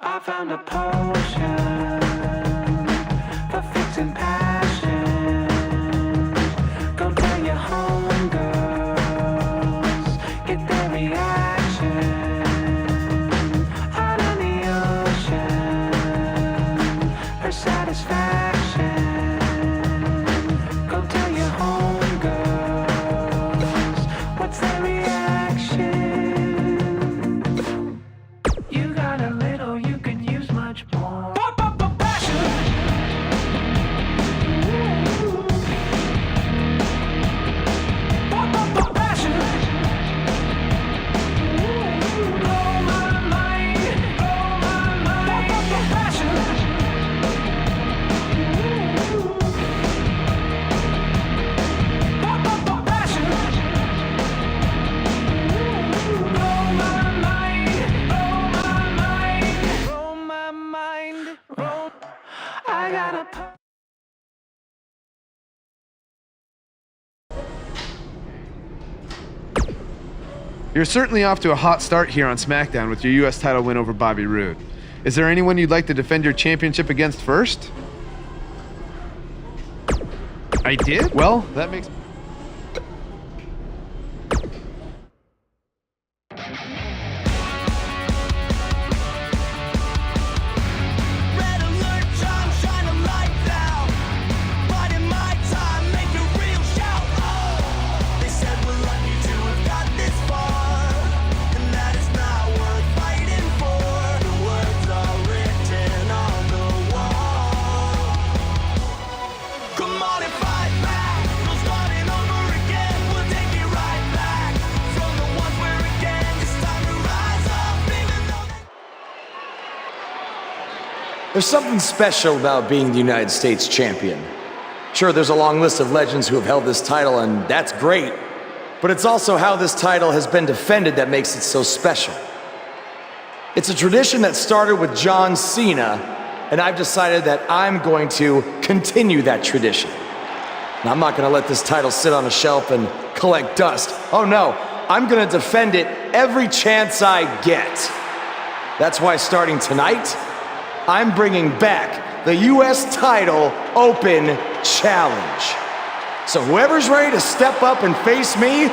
I found a potion for fixing passion. Go tell your homegirls, get their reaction. Out on the ocean, her satisfaction. Go tell your homegirls, what's their reaction? You got a little, you could use much more. Passion. Passion. Blow my mind, blow my mind. Passion. Passion. Blow my mind, blow my mind. I got a You're certainly off to a hot start here on SmackDown with your U.S. title win over Bobby Roode. Is there anyone you'd like to defend your championship against first? I did? Well, that makes... Red alert, John, shine a light down. But in my time, make a real shout. Oh, they said we're lucky to have got this far, and that is not worth fighting for. The words are written on the wall. Come on and fight back. No starting over again. We'll take it right back from the ones where again it's time to rise up, even though they There's something special about being the United States champion. Sure, there's a long list of legends who have held this title, and that's great. But it's also how this title has been defended that makes it so special. It's a tradition that started with John Cena, and I've decided that I'm going to continue that tradition. And I'm not going to let this title sit on a shelf and collect dust. Oh no, I'm going to defend it every chance I get. That's why starting tonight, I'm bringing back the U.S. Title Open Challenge. So whoever's ready to step up and face me,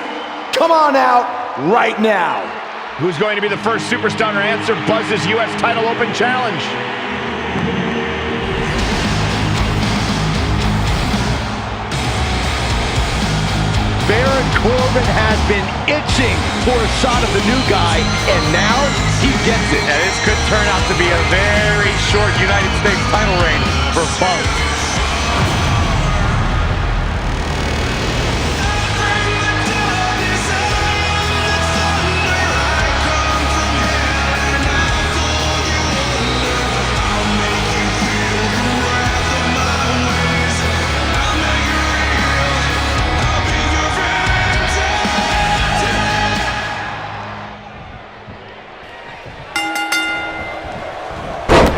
come on out right now. Who's going to be the first superstar to answer Buzz's U.S. Title Open Challenge? Baron Corbin has been itching for a shot of the new guy, and now he gets it. And this could turn out to be a very short United States title reign for Buzz.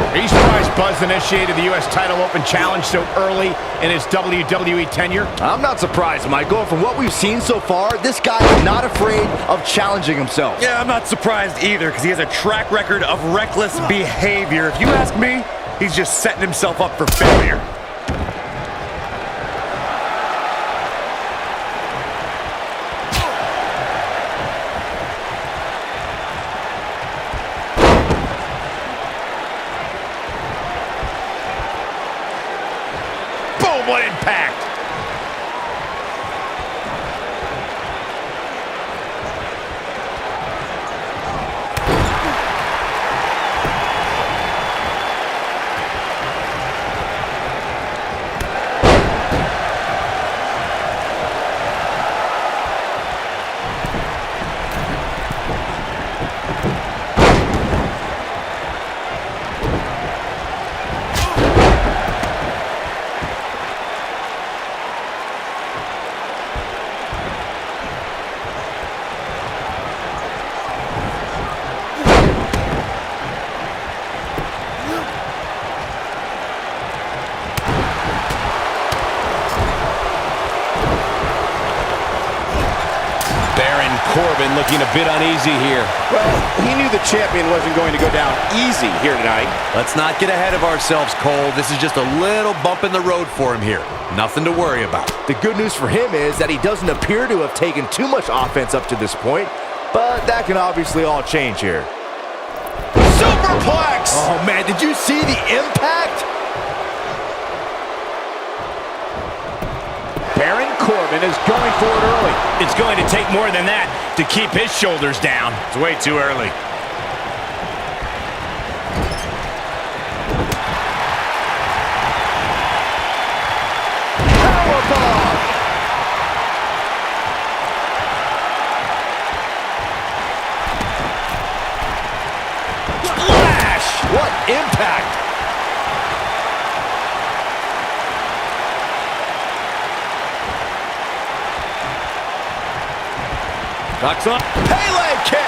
Are you surprised Buzz initiated the U.S. Title Open Challenge so early in his WWE tenure? I'm not surprised, Michael. From what we've seen so far, this guy is not afraid of challenging himself. Yeah, I'm not surprised either, because he has a track record of reckless behavior. If you ask me, he's just setting himself up for failure. Boom, what impact! looking a bit uneasy here. Well, he knew the champion wasn't going to go down easy here tonight. Let's not get ahead of ourselves, Cole. This is just a little bump in the road for him here. Nothing to worry about. The good news for him is that he doesn't appear to have taken too much offense up to this point, but that can obviously all change here. Superplex! Oh man, did you see the impact? Baron Corbin is going for it early. It's going to take more than that to keep his shoulders down. It's way too early. Powerbomb! Splash! What impact! Knocks on. Pele kick!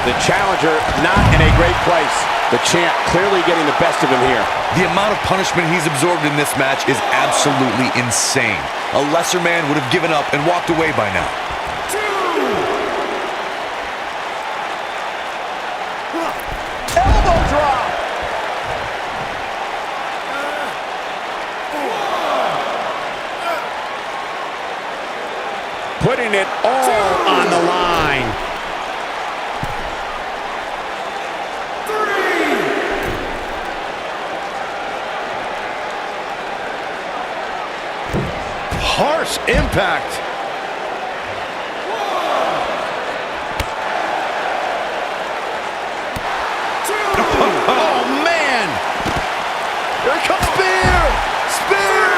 The challenger not in a great place. The champ clearly getting the best of him here. The amount of punishment he's absorbed in this match is absolutely insane. A lesser man would have given up and walked away by now. Elbow drop! Putting it all on the line. Harsh impact! Oh man! Here comes Spear! Spear!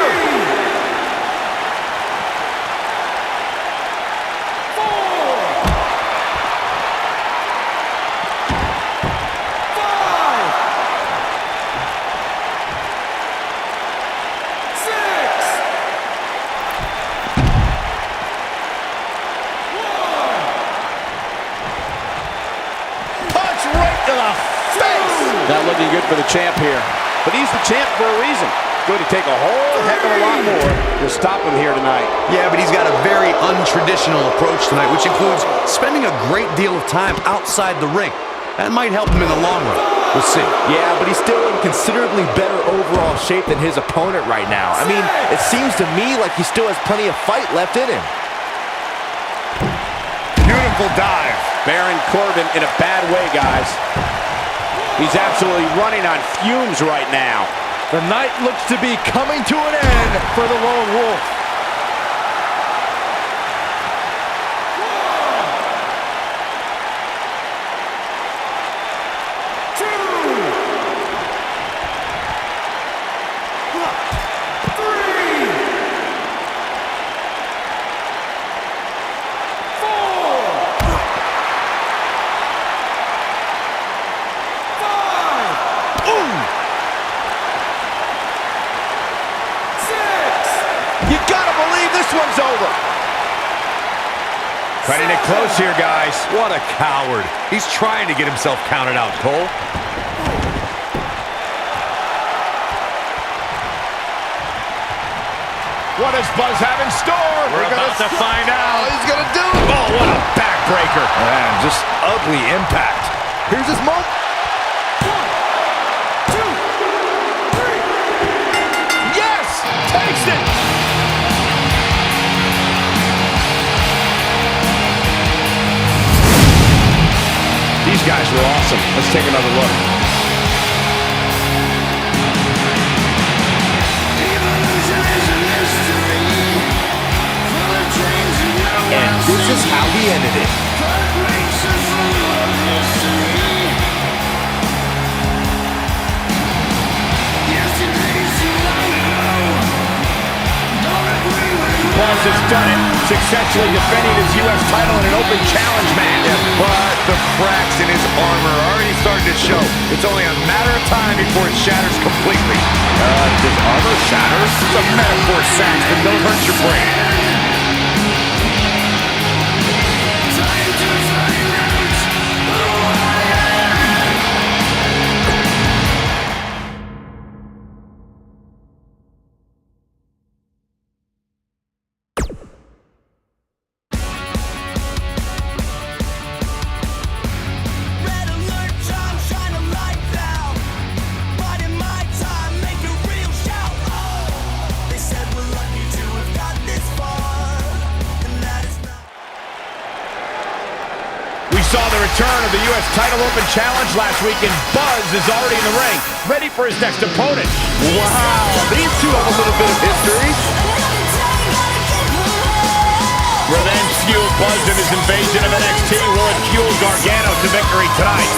Not looking good for the champ here. But he's the champ for a reason. Going to take a whole heck of a lot more to stop him here tonight. Yeah, but he's got a very untraditional approach tonight, which includes spending a great deal of time outside the ring. That might help him in the long run. We'll see. Yeah, but he's still in considerably better overall shape than his opponent right now. I mean, it seems to me like he still has plenty of fight left in him. Beautiful dive. Baron Corbin in a bad way, guys. He's absolutely running on fumes right now. The night looks to be coming to an end for the Lone Wolf. Cutting it close here, guys. What a coward. He's trying to get himself counted out, Cole. What does Buzz have in store? We're about to find out. Oh, he's gonna do it! Oh, what a backbreaker. Man, just ugly impact. Here's his moment. 1, 2, 3. Yes! Takes it! These guys were awesome. Let's take another look. And this is how he ended it. Buzz has done it, successfully defending his U.S. title in an open challenge match. Yeah, but the cracks in his armor are already starting to show. It's only a matter of time before it shatters completely. Does armor shatter? It's a metaphor, Sax, but don't hurt your brain. saw the return of the U.S. Title Open Challenge last week, and Buzz is already in the ring, ready for his next opponent. Wow, these two have a little bit of history. Revenge fueled Buzz in his invasion of NXT will it fuel Gargano to victory tonight.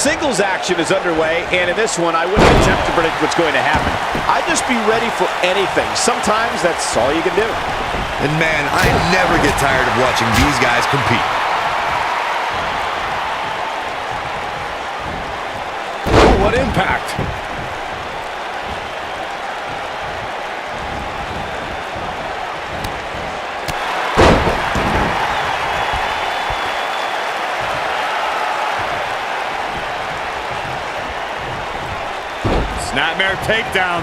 Singles action is underway, and in this one, I wouldn't attempt to predict what's going to happen. I'd just be ready for anything. Sometimes that's all you can do. And man, I never get tired of watching these guys compete. Ooh, what impact! Snapmare takedown.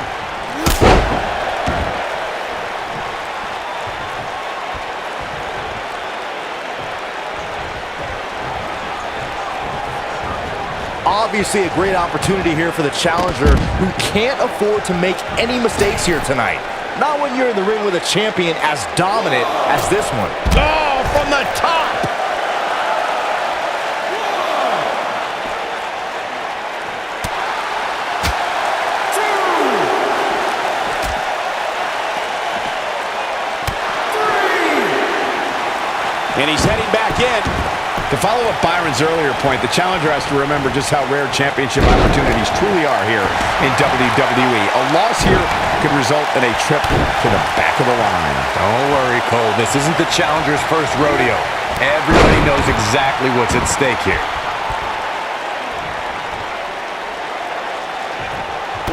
Obviously a great opportunity here for the challenger who can't afford to make any mistakes here tonight. Not when you're in the ring with a champion as dominant as this one. Oh, from the top! And he's heading back in. To follow up Byron's earlier point, the challenger has to remember just how rare championship opportunities truly are here in WWE. A loss here could result in a trip to the back of the line. Don't worry, Cole. This isn't the challenger's first rodeo. Everybody knows exactly what's at stake here.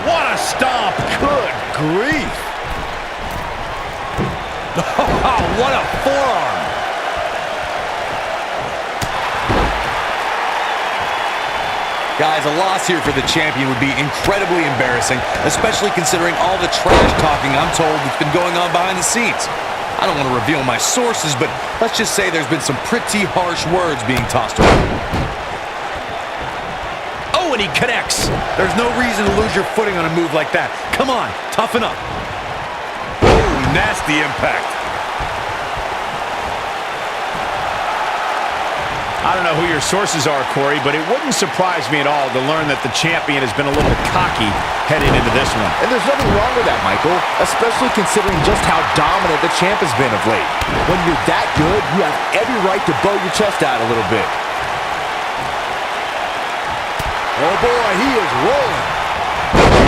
What a stomp! Good grief! Oh, what a forearm! Guys, a loss here for the champion would be incredibly embarrassing, especially considering all the trash talking I'm told that's been going on behind the scenes. I don't want to reveal my sources, but let's just say there's been some pretty harsh words being tossed around. Oh, and he connects. There's no reason to lose your footing on a move like that. Come on, toughen up. Ooh, nasty impact. I don't know who your sources are, Corey, but it wouldn't surprise me at all to learn that the champion has been a little cocky heading into this one. And there's nothing wrong with that, Michael, especially considering just how dominant the champ has been of late. When you're that good, you have every right to bow your chest out a little bit. Oh boy, he is rolling.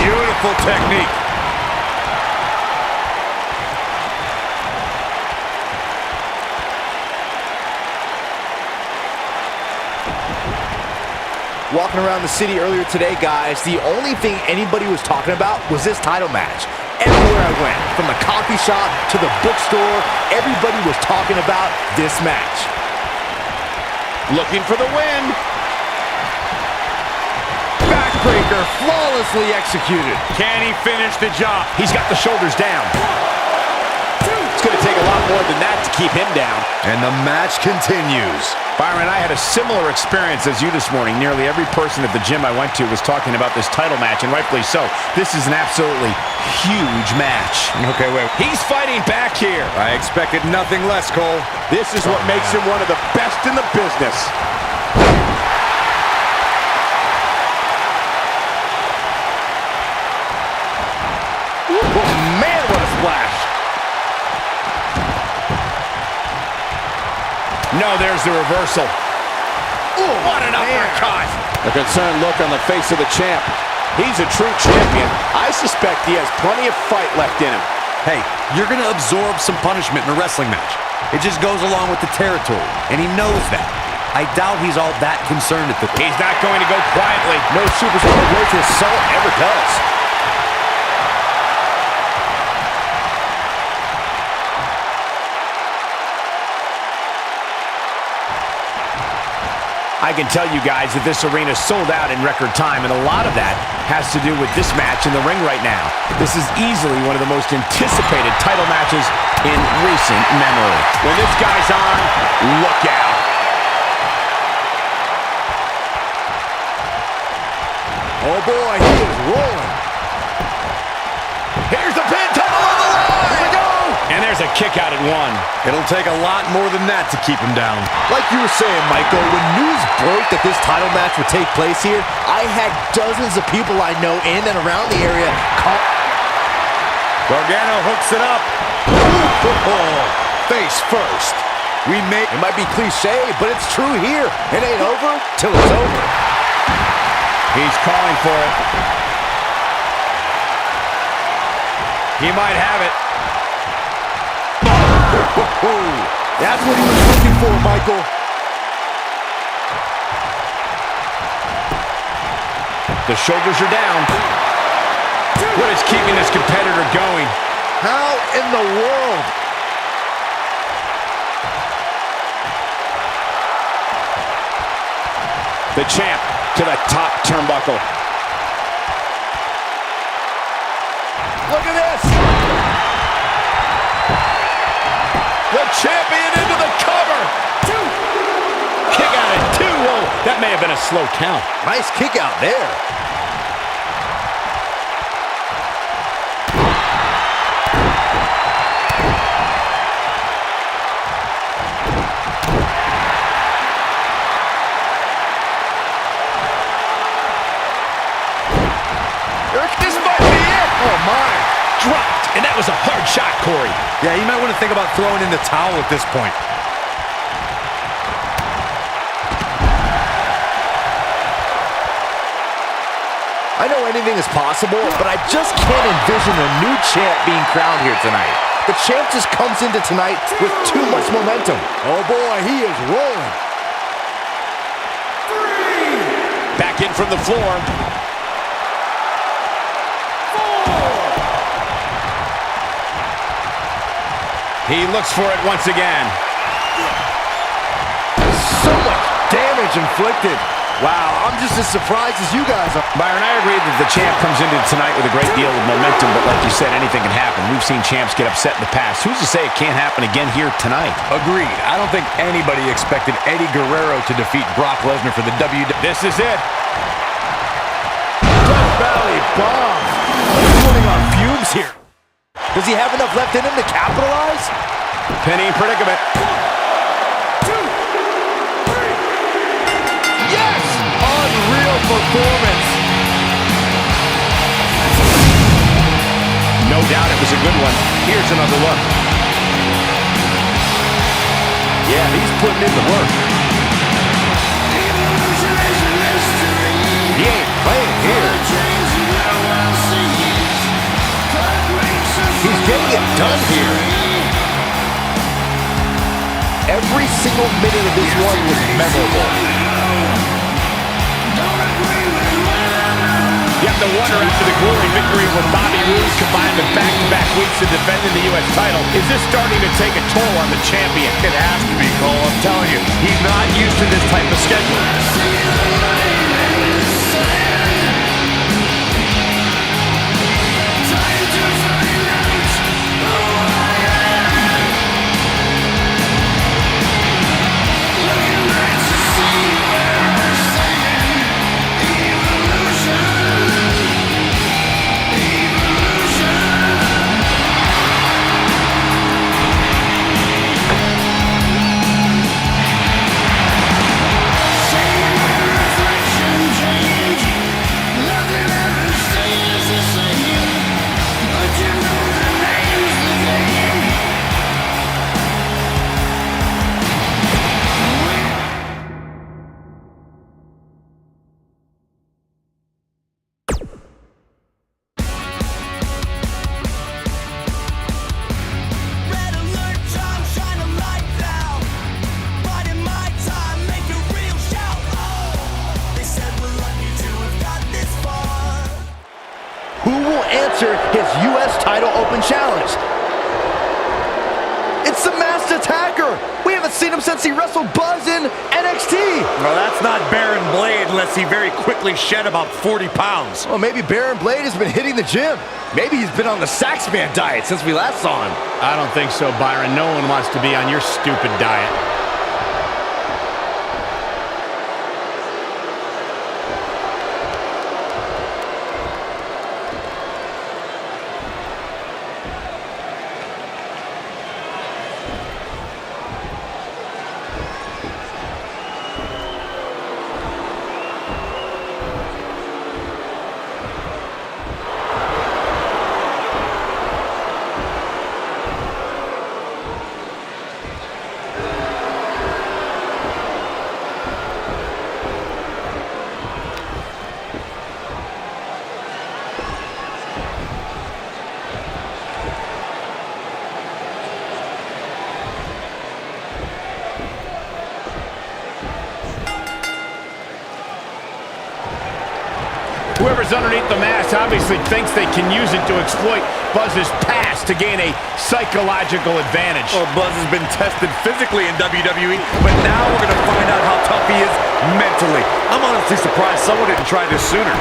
Beautiful technique. Walking around the city earlier today, guys, the only thing anybody was talking about was this title match. Everywhere I went, from the coffee shop to the bookstore, everybody was talking about this match. Looking for the win. Backbreaker flawlessly executed. Can he finish the job? He's got the shoulders down. It's going to take a lot more than that to keep him down. And the match continues. Byron, I had a similar experience as you this morning. Nearly every person at the gym I went to was talking about this title match, and rightfully so. This is an absolutely huge match. Okay, wait. He's fighting back here. I expected nothing less, Cole. This is what makes him one of the best in the business. Oh, man, what a splash. No, there's the reversal. Ooh, what an uppercut! A concerned look on the face of the champ. He's a true champion. I suspect he has plenty of fight left in him. Hey, you're going to absorb some punishment in a wrestling match. It just goes along with the territory, and he knows that. I doubt he's all that concerned at the... He's not going to go quietly. No superstar worth his salt ever does. I can tell you guys that this arena sold out in record time, and a lot of that has to do with this match in the ring right now. This is easily one of the most anticipated title matches in recent memory. When this guy's on, look out. Oh boy, he is rolling. Here's the pin, tumble on the line. Here we go. And there's a kick out at one. It'll take a lot more than that to keep him down. Like you were saying, Michael, when news broke that this title match would take place here, I had dozens of people I know in and around the area call. Gargano hooks it up. Face first. It might be cliche, but it's true here. It ain't over till it's over. He's calling for it. He might have it. That's what he was looking for, Michael. The shoulders are down. What is keeping this competitor going? How in the world? The champ to the top turnbuckle. Look at this. The champion into the cover. Kick out at two. Whoa, that may have been a slow count. Nice kick out there. This might be it. Oh my. Dropped, and that was a hard shot, Corey. Yeah, you might want to think about throwing in the towel at this point. I know anything is possible, but I just can't envision a new champ being crowned here tonight. The champ just comes into tonight with too much momentum. Oh boy, he is rolling. Back in from the floor. He looks for it once again. So much damage inflicted. Wow, I'm just as surprised as you guys are. Byron, I agree that the champ comes into tonight with a great deal of momentum, but like you said, anything can happen. We've seen champs get upset in the past. Who's to say it can't happen again here tonight? Agreed. I don't think anybody expected Eddie Guerrero to defeat Brock Lesnar for the WWE. This is it. Death Valley bomb. He's running on fumes here. Does he have enough left in him to capitalize? Penny predicament. Yes! Unreal performance. No doubt it was a good one. Here's another look. Yeah, he's putting in the work. He ain't playing here. He's getting it done here. Every single minute of this one was memorable. You have to wonder, after the glory victory with Bobby Roode combined with back-to-back weeks of defending the U.S. title, is this starting to take a toll on the champion? It has to be, Cole. I'm telling you, he's not used to this type of schedule. U.S. title open challenge. It's the Masked Attacker. We haven't seen him since he wrestled Buzz in NXT. Well, that's not Baron Blade unless he very quickly shed about 40 pounds. Well, maybe Baron Blade has been hitting the gym. Maybe he's been on the Saxman diet since we last saw him. I don't think so, Byron. No one wants to be on your stupid diet. Whoever's underneath the mask obviously thinks they can use it to exploit Buzz's past to gain a psychological advantage. Well, Buzz has been tested physically in WWE, but now we're going to find out how tough he is mentally. I'm honestly surprised someone didn't try this sooner.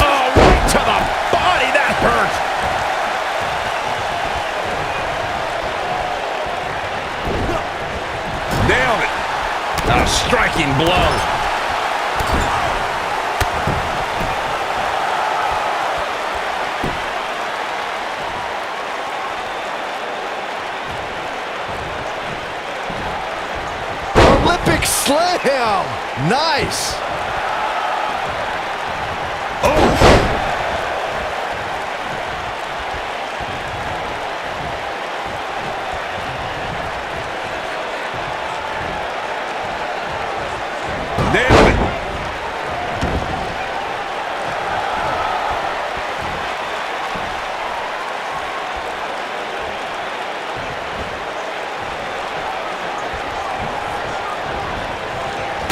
Oh, right to the body. That hurt. Nailed it. A striking blow. Olympic Slam. Nice. Nailed it.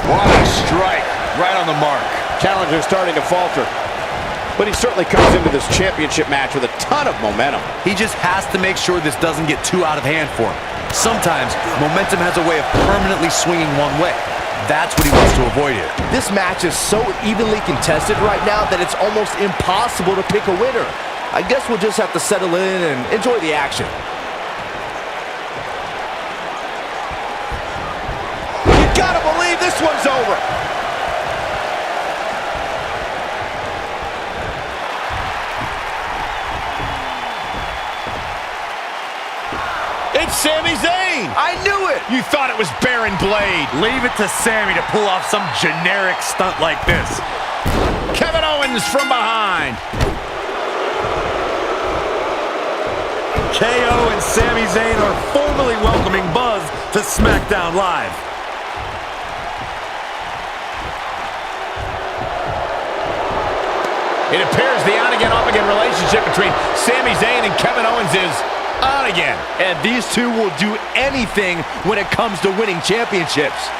What a strike. Right on the mark. Challenger's starting to falter. But he certainly comes into this championship match with a ton of momentum. He just has to make sure this doesn't get too out of hand for him. Sometimes momentum has a way of permanently swinging one way. That's what he wants to avoid here. This match is so evenly contested right now that it's almost impossible to pick a winner. I guess we'll just have to settle in and enjoy the action. You gotta believe this one's over. It's Sami Zayn. I knew it. You thought it was Baron Blade. Leave it to Sammy to pull off some generic stunt like this. Kevin Owens from behind. KO and Sami Zayn are formally welcoming Buzz to SmackDown Live. It appears the on-again, off-again relationship between Sami Zayn and Kevin Owens is on again. And these two will do anything when it comes to winning championships.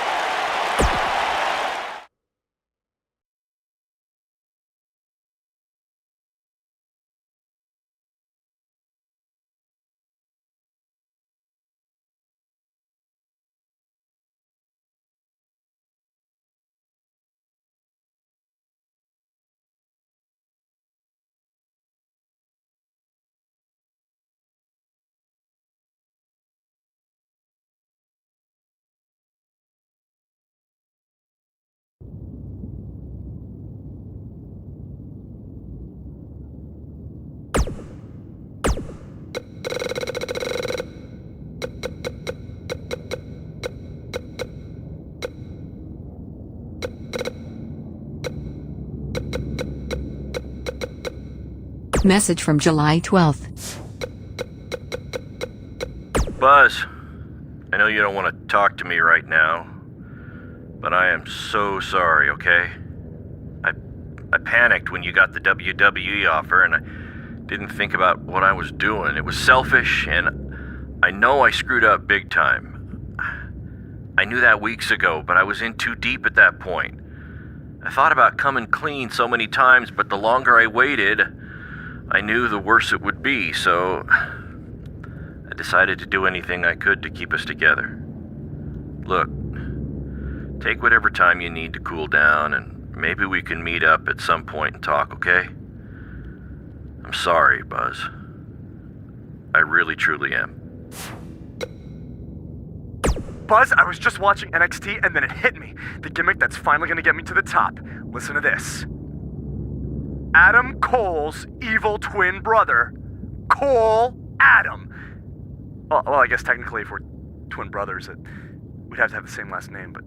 Message from July 12th. Buzz, I know you don't want to talk to me right now, but I am so sorry, okay? I panicked when you got the WWE offer, and I didn't think about what I was doing. It was selfish, and I know I screwed up big time. I knew that weeks ago, but I was in too deep at that point. I thought about coming clean so many times, but the longer I waited, I knew the worse it would be, so I decided to do anything I could to keep us together. Look, take whatever time you need to cool down, and maybe we can meet up at some point and talk, okay? I'm sorry, Buzz. I really, truly am. Buzz, I was just watching NXT and then it hit me. The gimmick that's finally gonna get me to the top. Listen to this. Adam Cole's evil twin brother, Cole Adam. Well, I guess technically if we're twin brothers, we'd have to have the same last name, but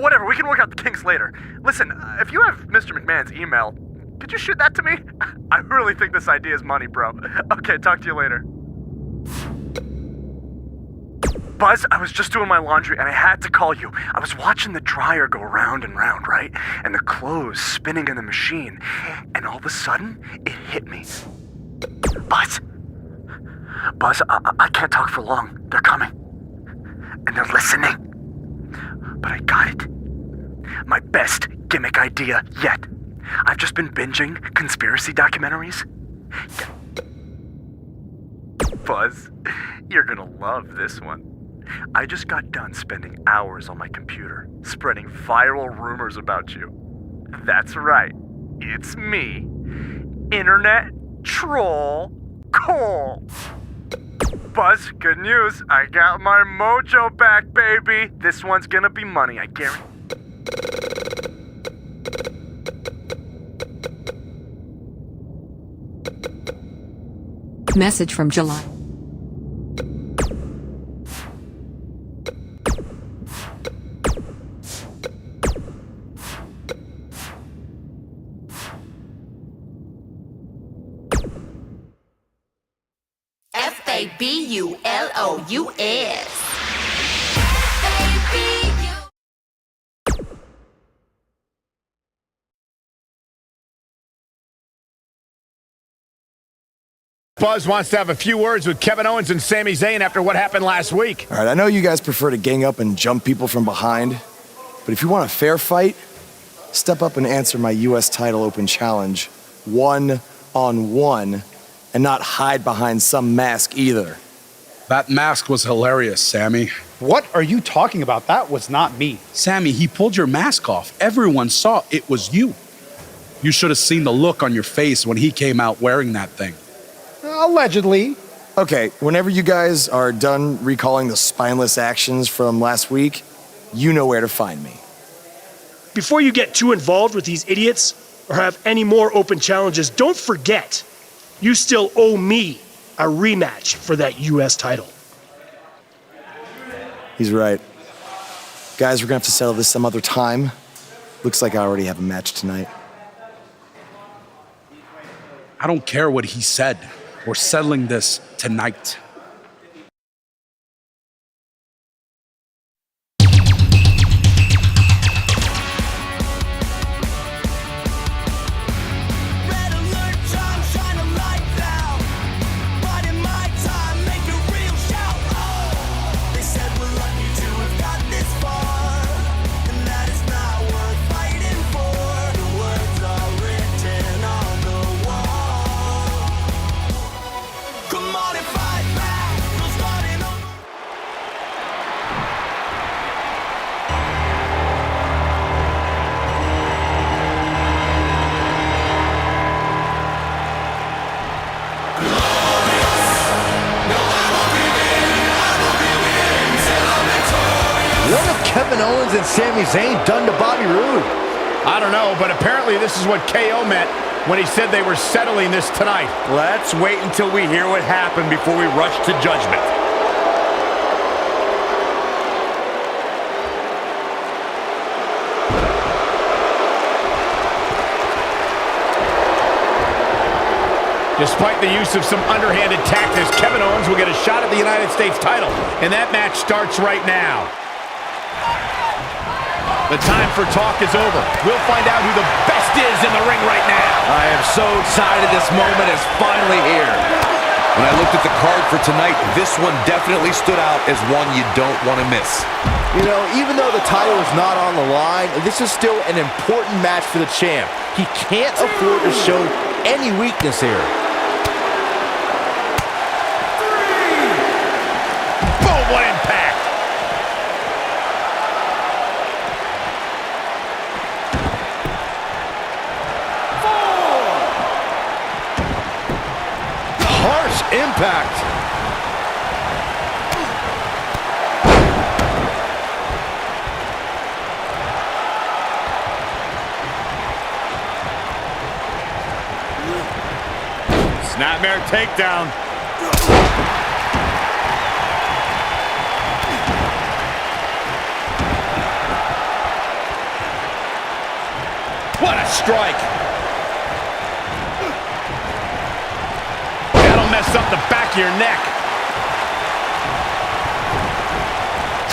whatever, we can work out the kinks later. Listen, if you have Mr. McMahon's email, could you shoot that to me? I really think this idea is money, bro. Okay, talk to you later. Buzz, I was just doing my laundry and I had to call you. I was watching the dryer go round and round, right? And the clothes spinning in the machine. And all of a sudden, it hit me. Buzz, I can't talk for long. They're coming. And they're listening. But I got it. My best gimmick idea yet. I've just been binging conspiracy documentaries. Buzz, you're gonna love this one. I just got done spending hours on my computer, spreading viral rumors about you. That's right. It's me. Internet troll Cole. Buzz, good news. I got my mojo back, baby. This one's gonna be money, I guarantee. Message from July. FABULOUS. Buzz wants to have a few words with Kevin Owens and Sami Zayn after what happened last week. All right, I know you guys prefer to gang up and jump people from behind, but if you want a fair fight, step up and answer my U.S. title open challenge, 1-on-1, and not hide behind some mask either. That mask was hilarious, Sammy. What are you talking about? That was not me. Sammy, he pulled your mask off. Everyone saw it was you. You should have seen the look on your face when he came out wearing that thing. Allegedly. Okay, whenever you guys are done recalling the spineless actions from last week, you know where to find me. Before you get too involved with these idiots or have any more open challenges, don't forget, you still owe me a rematch for that U.S. title. He's right. Guys, we're gonna have to settle this some other time. Looks like I already have a match tonight. I don't care what he said. We're settling this tonight. Kevin Owens and Sami Zayn done to Bobby Roode? I don't know, but apparently this is what KO meant when he said they were settling this tonight. Let's wait until we hear what happened before we rush to judgment. Despite the use of some underhanded tactics, Kevin Owens will get a shot at the United States title, and that match starts right now. The time for talk is over. We'll find out who the best is in the ring right now. I am so excited this moment is finally here. When I looked at the card for tonight, this one definitely stood out as one you don't want to miss. You know, even though the title is not on the line, this is still an important match for the champ. He can't afford to show any weakness here. Boom, what impact! Harsh impact. Snapmare takedown. What a strike! That'll mess up the back of your neck.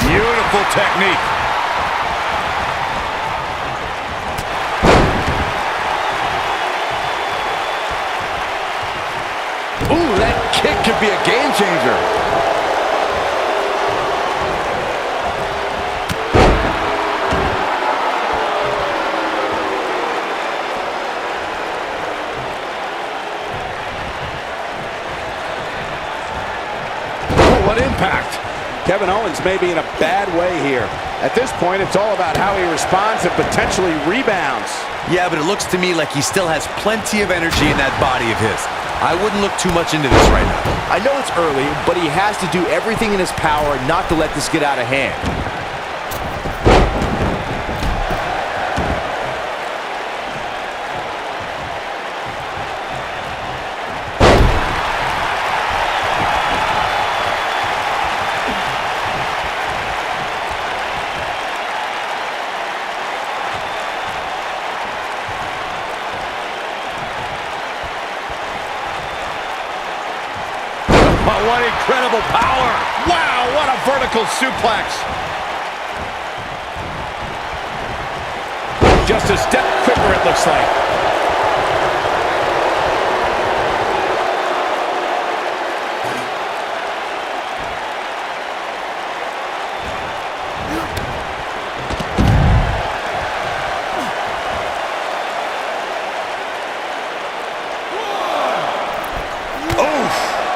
Beautiful technique. Ooh, that kick could be a game changer. Oh, what impact! Kevin Owens may be in a bad way here. At this point, it's all about how he responds and potentially rebounds. Yeah, but it looks to me like he still has plenty of energy in that body of his. I wouldn't look too much into this right now. I know it's early, but he has to do everything in his power not to let this get out of hand. Oh, what incredible power! Wow, what a vertical suplex! Just a step quicker, it looks like.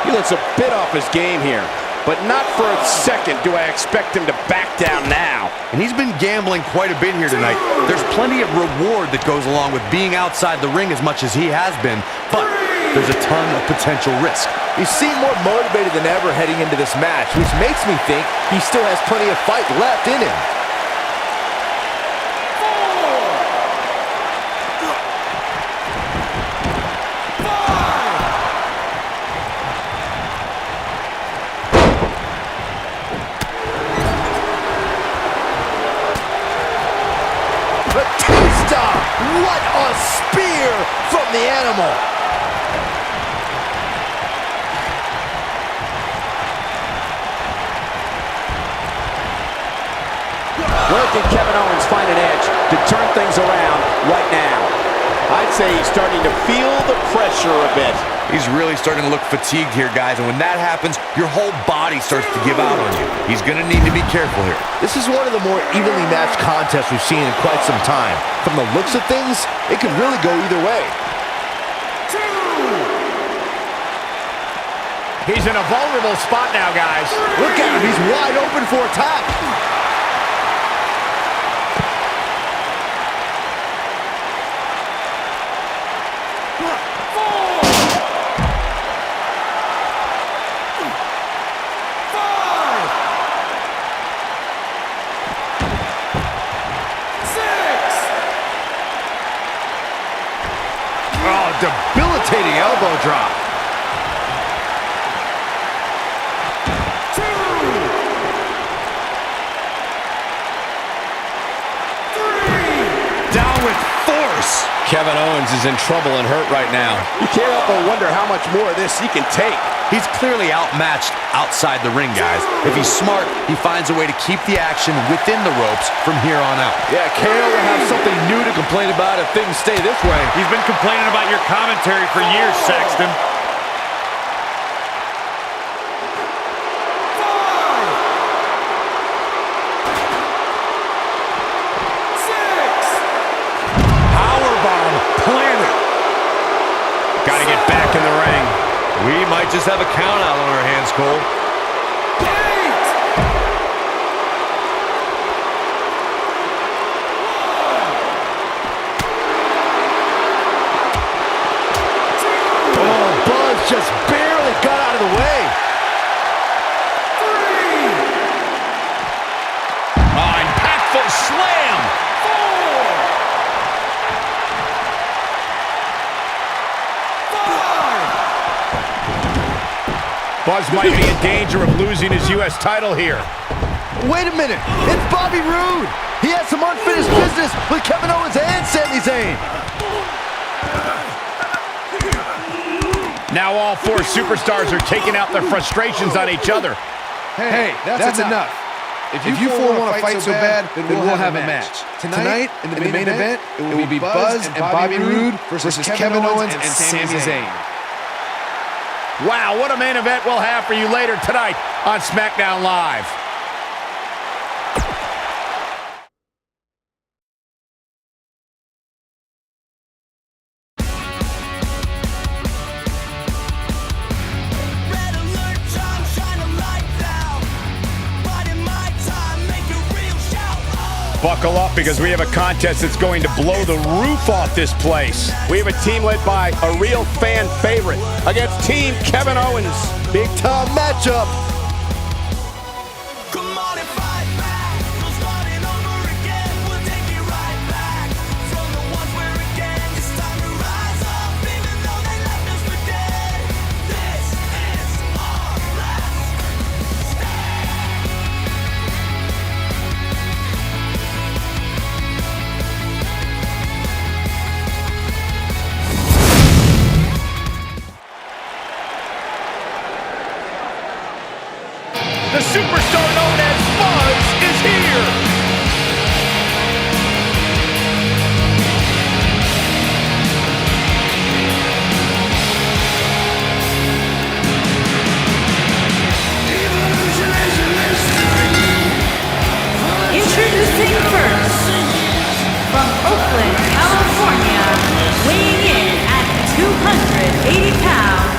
He looks a bit off his game here, but not for a second do I expect him to back down now. And he's been gambling quite a bit here tonight. There's plenty of reward that goes along with being outside the ring as much as he has been, but there's a ton of potential risk. He seemed more motivated than ever heading into this match, which makes me think he still has plenty of fight left in him. Batista! What a spear from the animal! Where can Kevin Owens find an edge to turn things around right now? I'd say he's starting to feel the pressure a bit. He's really starting to look fatigued here, guys, and when that happens, your whole body starts to give out on you. He's going to need to be careful here. This is one of the more evenly matched contests we've seen in quite some time. From the looks of things, it could really go either way. He's in a vulnerable spot now, guys. Look at him, he's wide open for attack. Debilitating elbow drop. Down with force. Kevin Owens is in trouble and hurt right now. You can't help but wonder how much more of this he can take. He's clearly outmatched outside the ring, guys. If he's smart, he finds a way to keep the action within the ropes from here on out. Yeah, KO will have something new to complain about if things stay this way. He's been complaining about your commentary for years, Saxton. We might just have a count out on our hands, Cole. Just barely got out of the way. 3. Impactful slam. 4. 5. Buzz might be in danger of losing his U.S. title here. Wait a minute. It's Bobby Roode. He has some unfinished business with Kevin Owens and Sami Zayn. Now all 4 superstars are taking out their frustrations on each other. Hey, that's enough. If you four want to fight so bad, then we'll have a match. Tonight, in the main event, it will be Buzz and Bobby Roode versus Kevin Owens and Sami Zayn. Wow, what a main event we'll have for you later tonight on SmackDown Live. Buckle up because we have a contest that's going to blow the roof off this place. We have a team led by a real fan favorite against Team Kevin Owens. Big time matchup. Come on and fight back. We'll start it over again. We'll take it right back from the ones where again it's time to rise up, even though they left us for dead. This is our last stand. The superstar known as Buzz is here. Introducing first, from Oakland, California, weighing in at 280 pounds,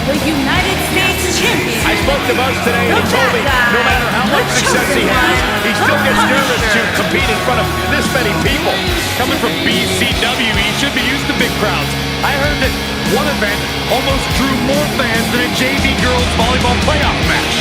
the United States Champion. I spoke to Buzz today and he told me no matter how much success he has, he still gets nervous to compete in front of this many people. Coming from BCW, he should be used to big crowds. I heard that one event almost drew more fans than a JV girls volleyball playoff match.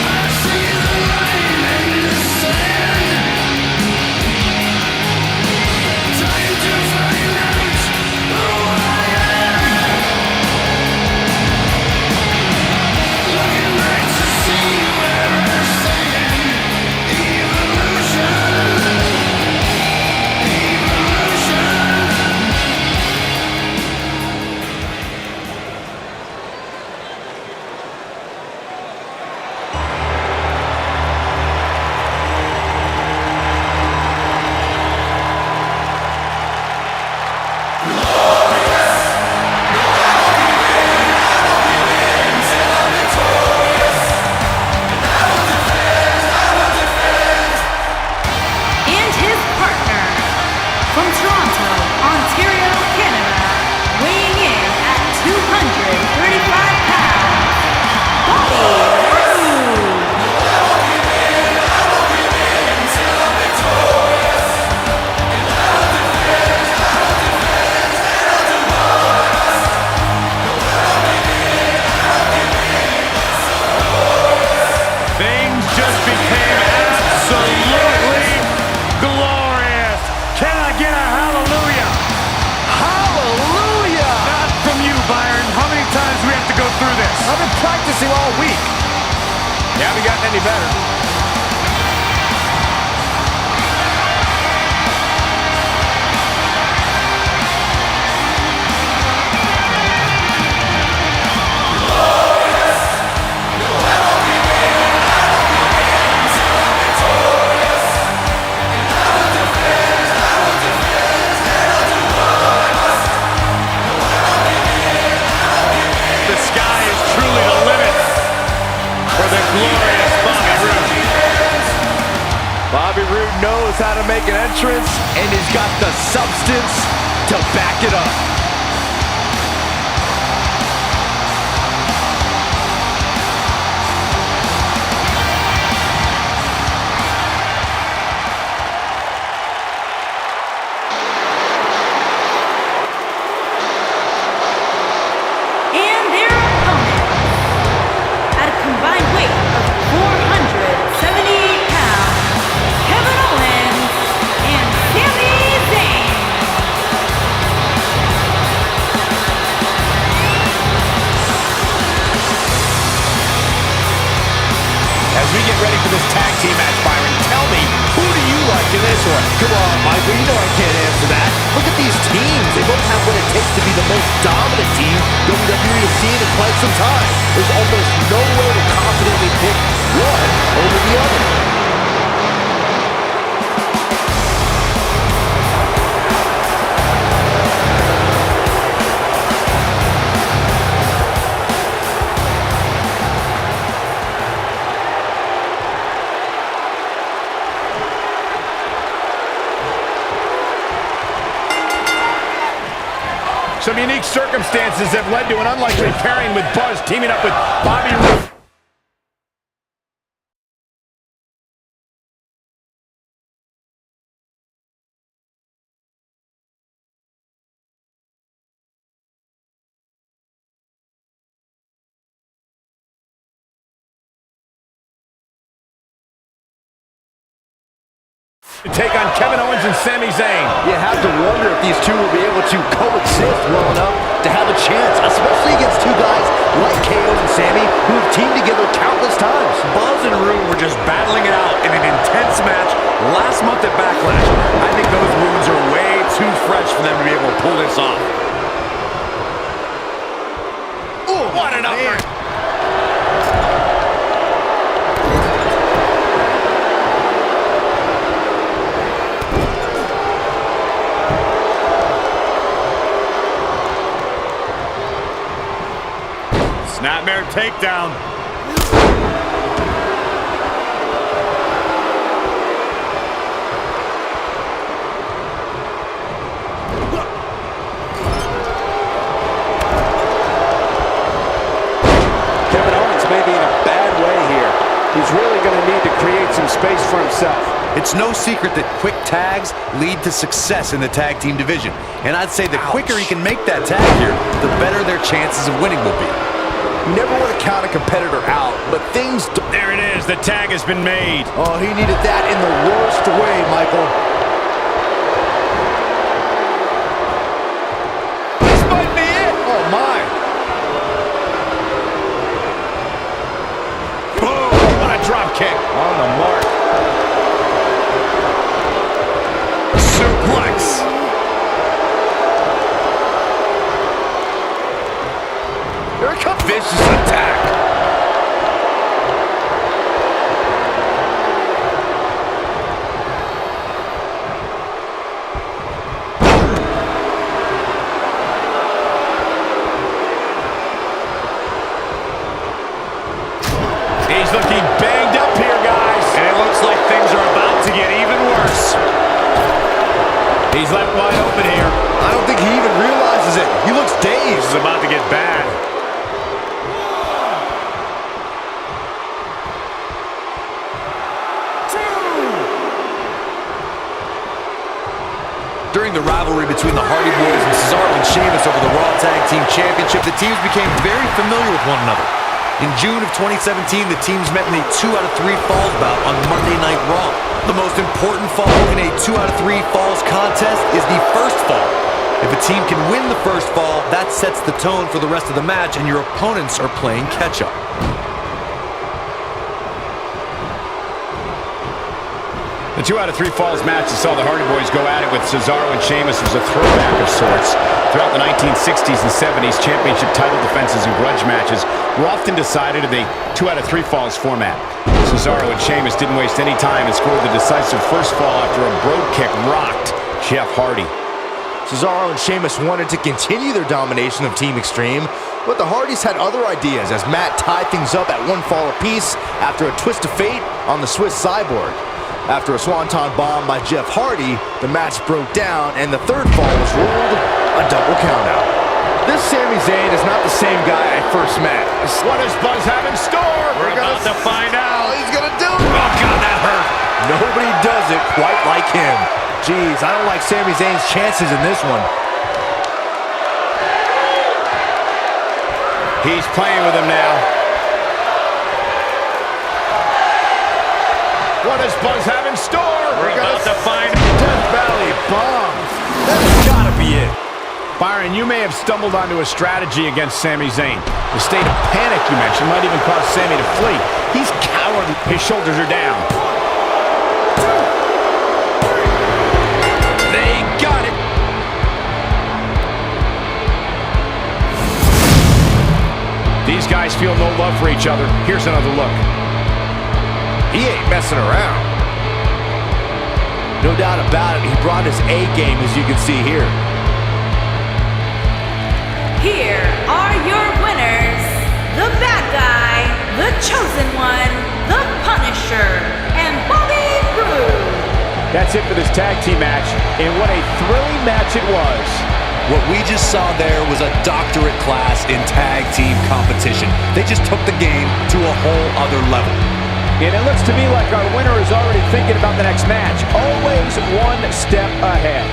I've been practicing all week. You haven't gotten any better. Bobby Roode knows how to make an entrance, and he's got the substance to back it up. get ready for this tag team match, Byron. Tell me, who do you like in this one? Come on, Michael, you know I can't answer that. Look at these teams. They both have what it takes to be the most dominant team WWE has seen in quite some time. There's almost no way to confidently pick one over the other. Some unique circumstances have led to an unlikely pairing with Buzz teaming up with Bobby Roode. To take on Kevin Owens and Sami Zayn. You have to wonder if these two will be able to coexist well enough to have a chance, especially against two guys like KO and Sami, who have teamed together countless times. Buzz and Roode were just battling it out in an intense match last month at Backlash. I think those wounds are way too fresh for them to be able to pull this off. Oh, what an uppercut! Snapmare takedown. Kevin Owens may be in a bad way here. He's really going to need to create some space for himself. It's no secret that quick tags lead to success in the tag team division. And I'd say the quicker he can make that tag here, the better their chances of winning will be. You never want to count a competitor out, but things... There it is. The tag has been made. Oh, he needed that in the worst way, Michael. This might be it. Oh, my. Boom. What a drop kick. On the mark. Suplex. Here it comes. Vicious attack. He's looking banged up here, guys. And it looks like things are about to get even worse. He's left wide open here. I don't think he even realizes it. He looks dazed. This is about to get bad. During the rivalry between the Hardy Boys and Cesaro and Sheamus over the Raw Tag Team Championship, the teams became very familiar with one another. In June of 2017, the teams met in a 2 out of 3 falls bout on Monday Night Raw. The most important fall in a 2 out of 3 falls contest is the first fall. If a team can win the first fall, that sets the tone for the rest of the match, and your opponents are playing catch-up. The 2 out of 3 falls match that saw the Hardy Boys go at it with Cesaro and Sheamus was a throwback of sorts. Throughout the 1960s and 70s, championship title defenses and grudge matches were often decided in a 2 out of 3 falls format. Cesaro and Sheamus didn't waste any time and scored the decisive first fall after a brogue kick rocked Jeff Hardy. Cesaro and Sheamus wanted to continue their domination of Team Extreme, but the Hardys had other ideas as Matt tied things up at 1 fall apiece after a twist of fate on the Swiss Cyborg. After a swanton bomb by Jeff Hardy, the match broke down and the third fall was ruled a double countout. This Sami Zayn is not the same guy I first met. What does Buzz have in store? We're about to find out. He's gonna do it. Oh, God, that hurt. Nobody does it quite like him. Jeez, I don't like Sami Zayn's chances in this one. He's playing with him now. What does Buzz have in store? We're about to find Death Valley bomb. That's gotta be it. Byron, you may have stumbled onto a strategy against Sami Zayn. The state of panic you mentioned might even cause Sami to flee. He's cowering forward. His shoulders are down. They got it. These guys feel no love for each other. Here's another look. He ain't messing around. No doubt about it, he brought his A game, as you can see here. Here are your winners, the bad guy, the chosen one, the Punisher, and Bobby Roode. That's it for this tag team match, and what a thrilling match it was. What we just saw there was a doctorate class in tag team competition. They just took the game to a whole other level. And it looks to me like our winner is already thinking about the next match. Always one step ahead.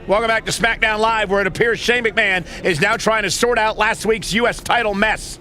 Welcome back to SmackDown Live, where it appears Shane McMahon is now trying to sort out last week's U.S. title mess.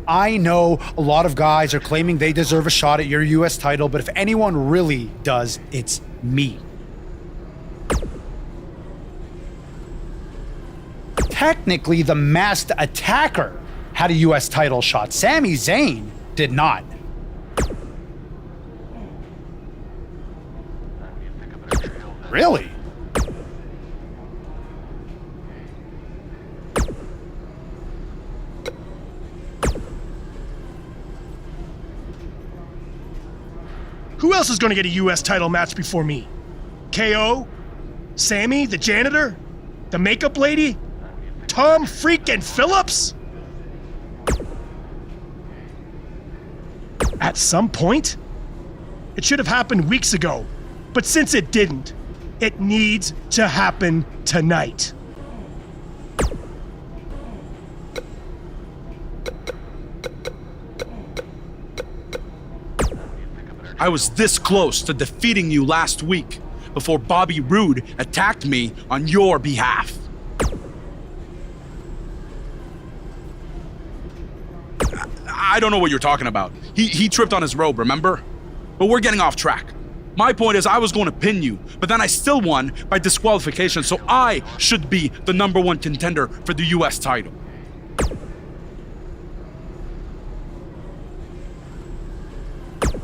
I know a lot of guys are claiming they deserve a shot at your US title, but if anyone really does, it's me. Technically, the Masked Attacker had a US title shot. Sami Zayn did not. Really? Who else is going to get a U.S. title match before me? KO? Sammy, the janitor? The makeup lady? Tom freaking Phillips? At some point? It should have happened weeks ago. But since it didn't, it needs to happen tonight. I was this close to defeating you last week before Bobby Roode attacked me on your behalf. I don't know what you're talking about. He tripped on his robe, remember? But we're getting off track. My point is I was going to pin you, but then I still won by disqualification, so I should be the #1 contender for the US title.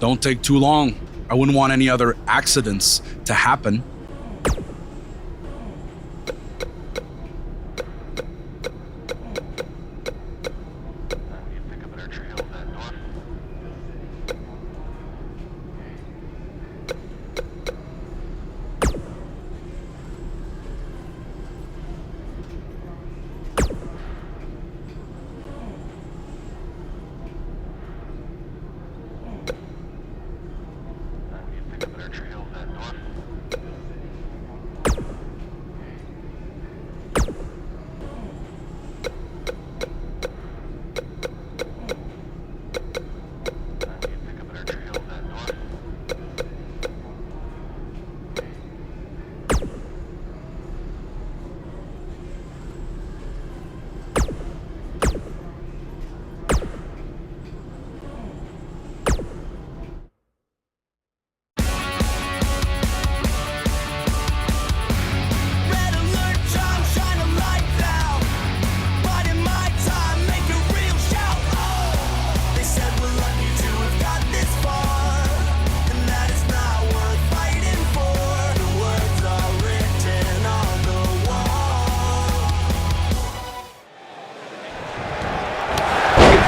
Don't take too long. I wouldn't want any other accidents to happen.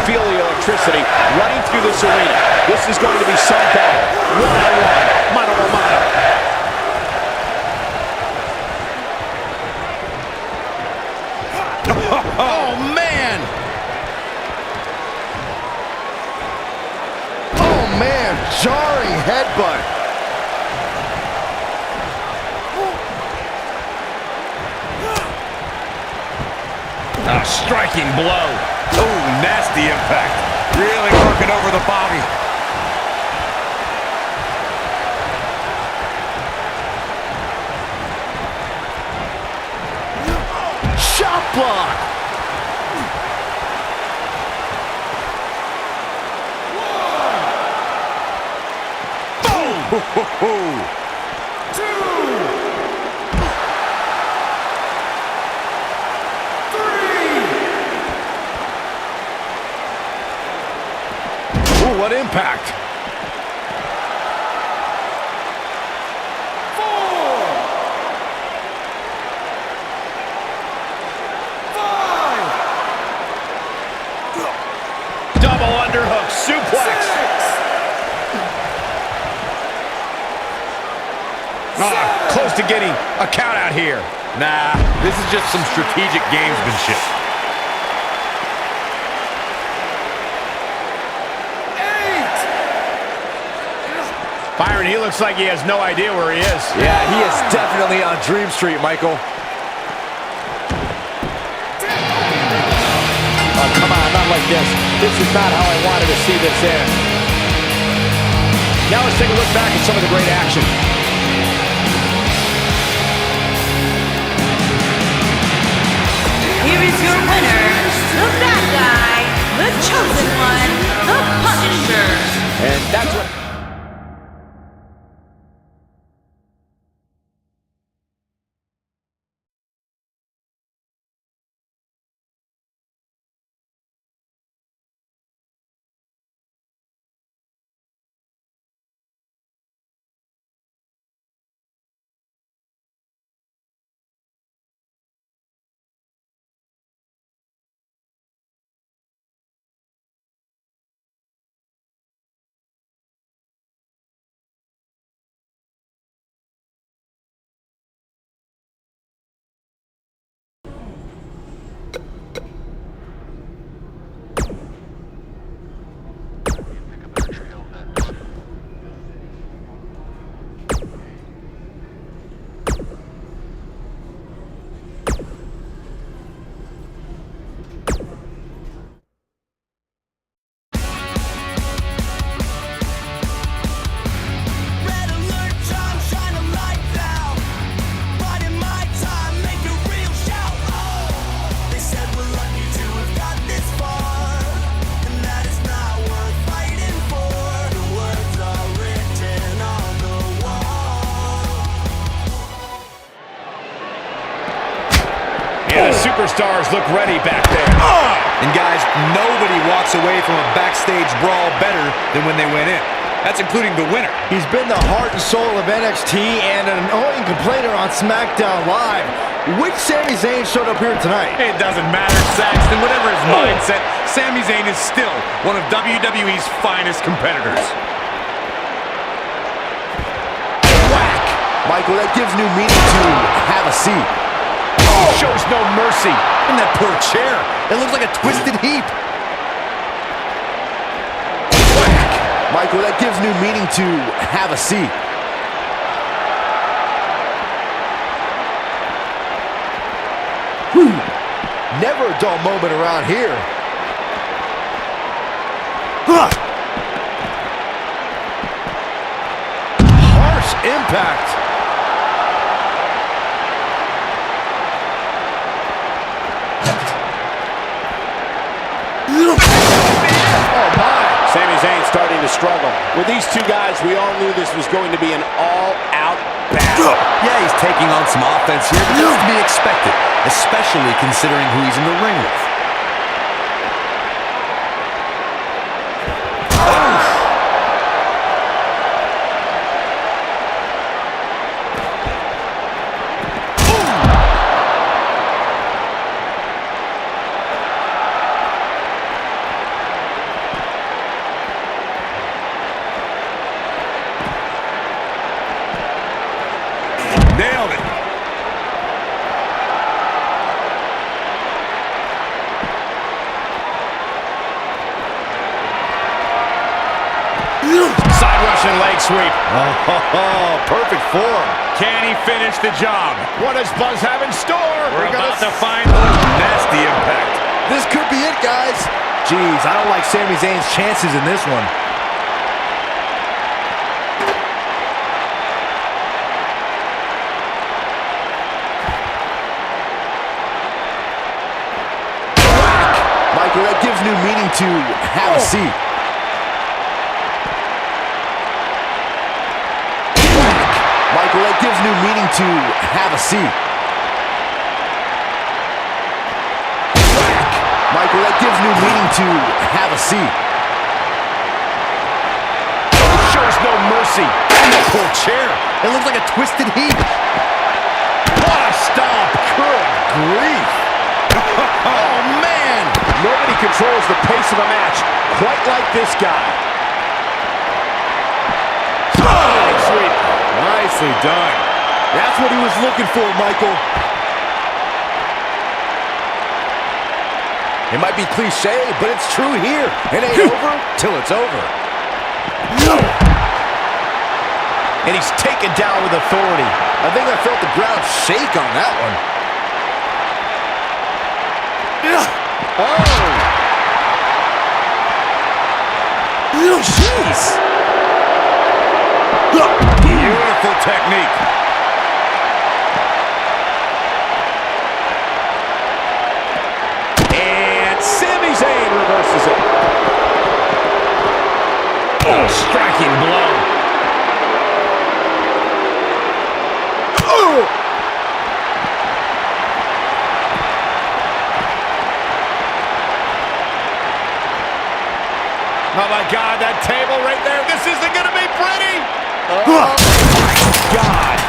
feel the electricity running through this arena. This is going to be some battle. One-on-one, mano-a-mano. Oh, man! Oh, man, jarring headbutt. A striking blow. Oh, nasty impact. Really working over the body. Shot block. Boom! Ooh, what impact. 4, 5, Double underhook suplex. 6, Close to getting a count out here. Nah, this is just some strategic gamesmanship. 8. Byron, he looks like he has no idea where he is. Yeah, he is definitely on Dream Street, Michael. Oh, come on, not like this. This is not how I wanted to see this end. Now let's take a look back at some of the great action. Here is your winner, the bad guy, the chosen one, the Punisher. And that's what... Red alert, John, shine a light now. But in my time, make a real shout. Oh, they said we're lucky to have got this far, and that is not worth fighting for. The words are written on the wall. Yeah, the superstars look ready back there. And guys, nobody walks away from a backstage brawl better than when they went in. That's including the winner. He's been the heart and soul of NXT and an annoying complainer on SmackDown Live. Which Sami Zayn showed up here tonight? It doesn't matter, Saxton. Whatever his mindset, Sami Zayn is still one of WWE's finest competitors. Whack! Michael, that gives new meaning to have a seat. Oh, shows no mercy. And that poor chair. It looks like a twisted heap. Michael, that gives new meaning to have a seat. Whew. Never a dull moment around here. Harsh impact. Sami Zayn starting to struggle. With these two guys, we all knew this was going to be an all-out battle. Yeah, he's taking on some offense here, but that's to be expected, especially considering who he's in the ring with. Russian leg sweep. Oh, perfect form. Can he finish the job? What does Buzz have in store? We're about to find nasty impact. This could be it, guys. Jeez, I don't like Sami Zayn's chances in this one. Michael, that gives new meaning to have a seat. Michael, that gives new meaning to have a seat. Michael, that gives new meaning to have a seat. Shows no mercy. Poor chair. It looks like a twisted heap. What a stomp. Good grief. Oh, man. Nobody controls the pace of a match quite like this guy. Oh, sweet. Nicely done. That's what he was looking for, Michael. It might be cliche, but it's true here. It ain't over till it's over. And he's taken down with authority. I think I felt the ground shake on that one. Oh! Jeez! Beautiful technique. And Sami Zayn reverses it. Oh, striking blow. Oh my God, that table right there. This isn't going to be pretty. Oh my God.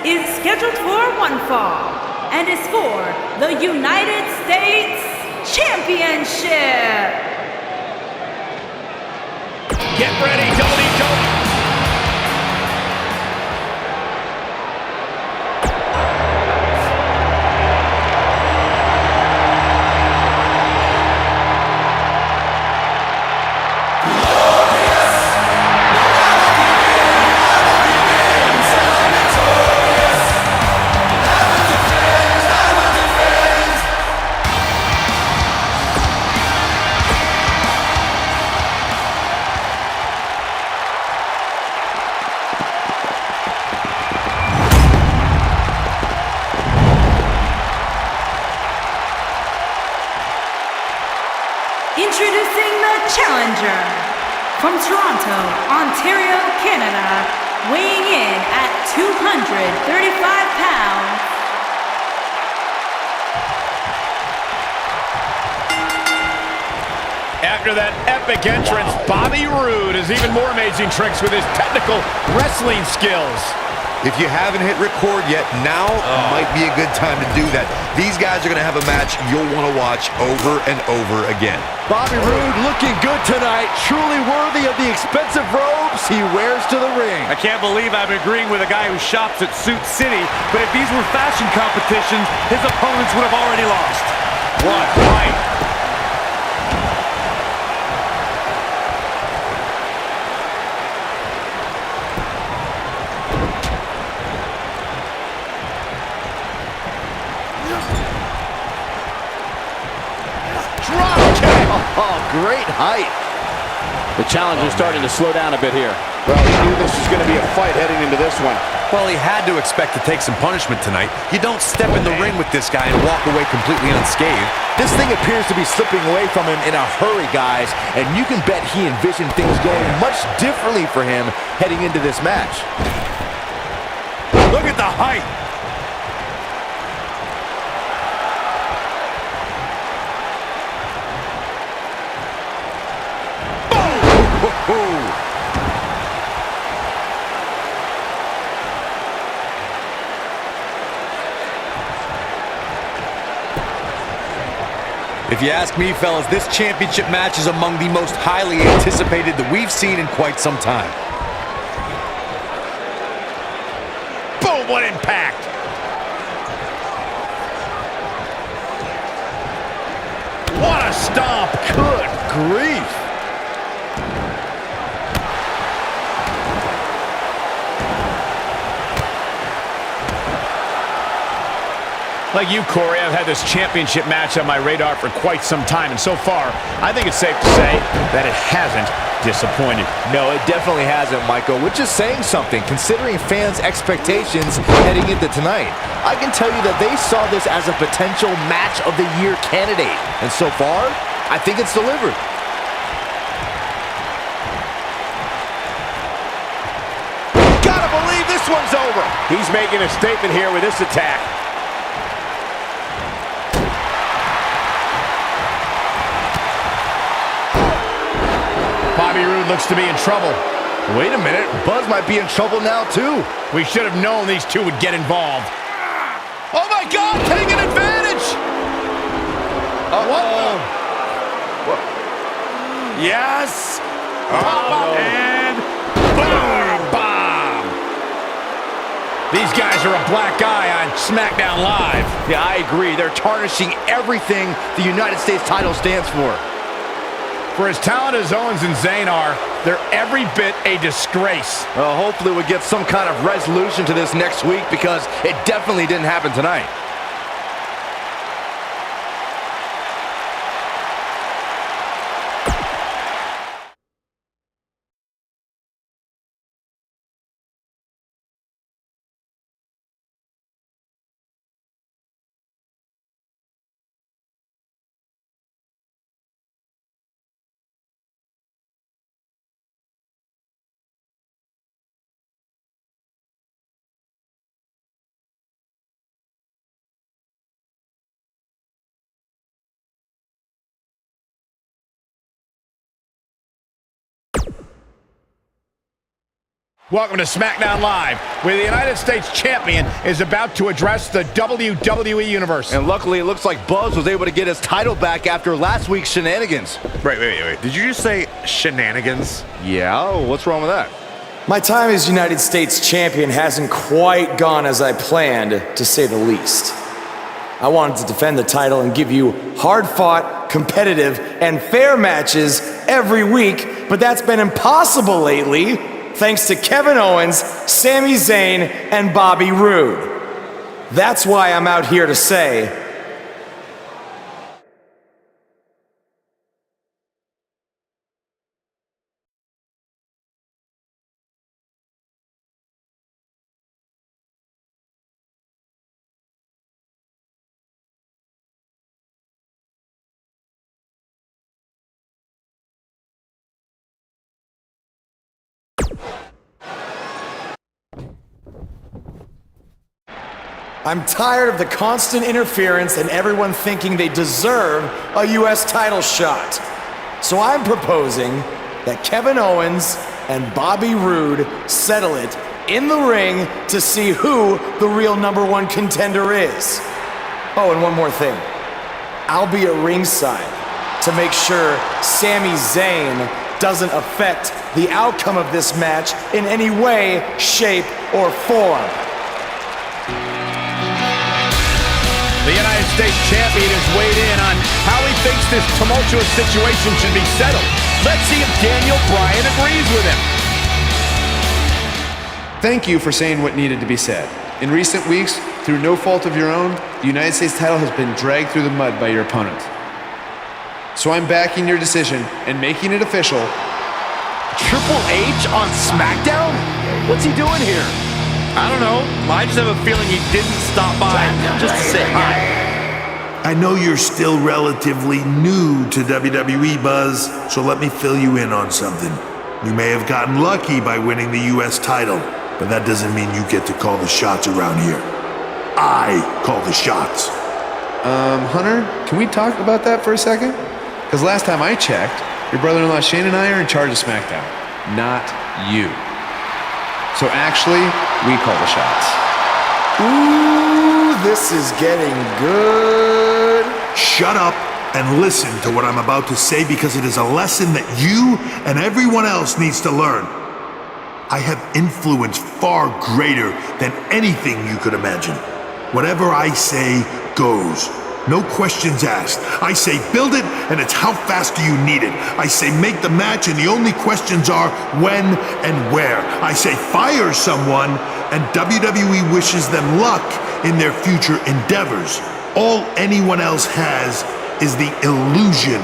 Is scheduled for one fall and is for the United States Championship. Get ready, WWE. Introducing the challenger from Toronto, Ontario, Canada, weighing in at 235 pounds. After that epic entrance, Bobby Roode has even more amazing tricks with his technical wrestling skills. If you haven't hit record yet, now might be a good time to do that. These guys are going to have a match you'll want to watch over and over again. Bobby Roode looking good tonight, truly worthy of the expensive robes he wears to the ring. I can't believe I'm agreeing with a guy who shops at Suit City, but if these were fashion competitions, his opponents would have already lost. What fight! Oh, great height. The challenger's starting to slow down a bit here. Well, he knew this was going to be a fight heading into this one. Well, he had to expect to take some punishment tonight. You don't step in the ring with this guy and walk away completely unscathed. This thing appears to be slipping away from him in a hurry, guys, and you can bet he envisioned things going much differently for him heading into this match. Look at the height! If you ask me, fellas, this championship match is among the most highly anticipated that we've seen in quite some time. Boom, what impact! What a stomp! Good grief! Like you, Corey, I've had this championship match on my radar for quite some time, and so far, I think it's safe to say that it hasn't disappointed. No, it definitely hasn't, Michael, which is saying something, considering fans' expectations heading into tonight. I can tell you that they saw this as a potential match of the year candidate, and so far, I think it's delivered. Gotta believe this one's over. He's making a statement here with this attack. Bobby Roode looks to be in trouble. Wait a minute, Buzz might be in trouble now, too. We should have known these two would get involved. Oh my God, taking advantage! What? Yes! And boom! Bomb! These guys are a black eye on SmackDown Live. Yeah, I agree. They're tarnishing everything the United States title stands for. For as talented as Owens and Zayn are, they're every bit a disgrace. Well, hopefully we'll get some kind of resolution to this next week, because it definitely didn't happen tonight. Welcome to SmackDown Live, where the United States Champion is about to address the WWE Universe. And luckily, it looks like Buzz was able to get his title back after last week's shenanigans. Wait. Did you just say shenanigans? Yeah, what's wrong with that? My time as United States Champion hasn't quite gone as I planned, to say the least. I wanted to defend the title and give you hard-fought, competitive, and fair matches every week, but that's been impossible lately, thanks to Kevin Owens, Sami Zayn, and Bobby Roode. That's why I'm out here to say, I'm tired of the constant interference and everyone thinking they deserve a US title shot. So I'm proposing that Kevin Owens and Bobby Roode settle it in the ring to see who the real #1 contender is. Oh, and one more thing. I'll be at ringside to make sure Sami Zayn doesn't affect the outcome of this match in any way, shape, or form. The United States Champion has weighed in on how he thinks this tumultuous situation should be settled. Let's see if Daniel Bryan agrees with him. Thank you for saying what needed to be said. In recent weeks, through no fault of your own, the United States title has been dragged through the mud by your opponent. So I'm backing your decision and making it official. Triple H on SmackDown? What's he doing here? I don't know. I just have a feeling he didn't stop by just to say hi. I know you're still relatively new to WWE, Buzz, so let me fill you in on something. You may have gotten lucky by winning the US title, but that doesn't mean you get to call the shots around here. I call the shots. Hunter, can we talk about that for a second? Because last time I checked, your brother-in-law Shane and I are in charge of SmackDown, not you. So actually, we call the shots. Ooh, this is getting good. Shut up and listen to what I'm about to say, because it is a lesson that you and everyone else needs to learn. I have influence far greater than anything you could imagine. Whatever I say goes. No questions asked. I say build it, and it's how fast do you need it. I say make the match, and the only questions are when and where. I say fire someone, and WWE wishes them luck in their future endeavors. All anyone else has is the illusion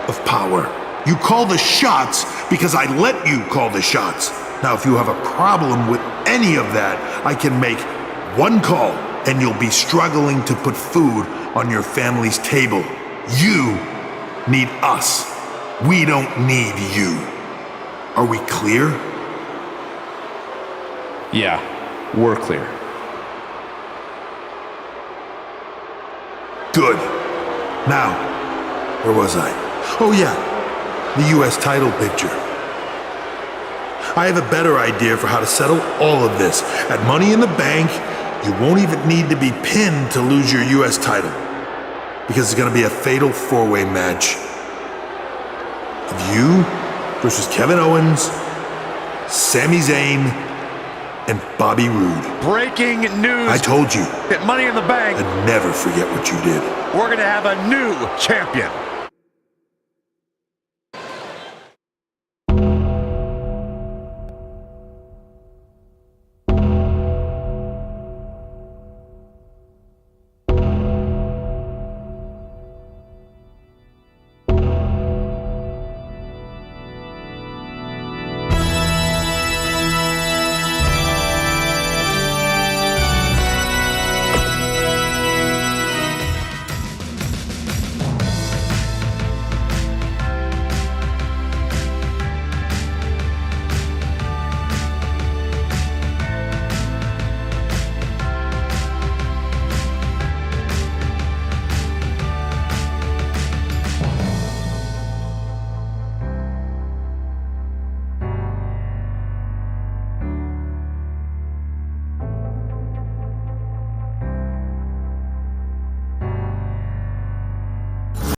of power. You call the shots because I let you call the shots. Now, if you have a problem with any of that, I can make one call, and you'll be struggling to put food on your family's table. You need us. We don't need you. Are we clear? Yeah, we're clear. Good. Now, where was I? Oh yeah, the US title picture. I have a better idea for how to settle all of this. At Money in the Bank, you won't even need to be pinned to lose your US title, because it's gonna be a fatal four-way match of you versus Kevin Owens, Sami Zayn, and Bobby Roode. Breaking news. I told you. At Money in the Bank. I'd never forget what you did. We're gonna have a new champion.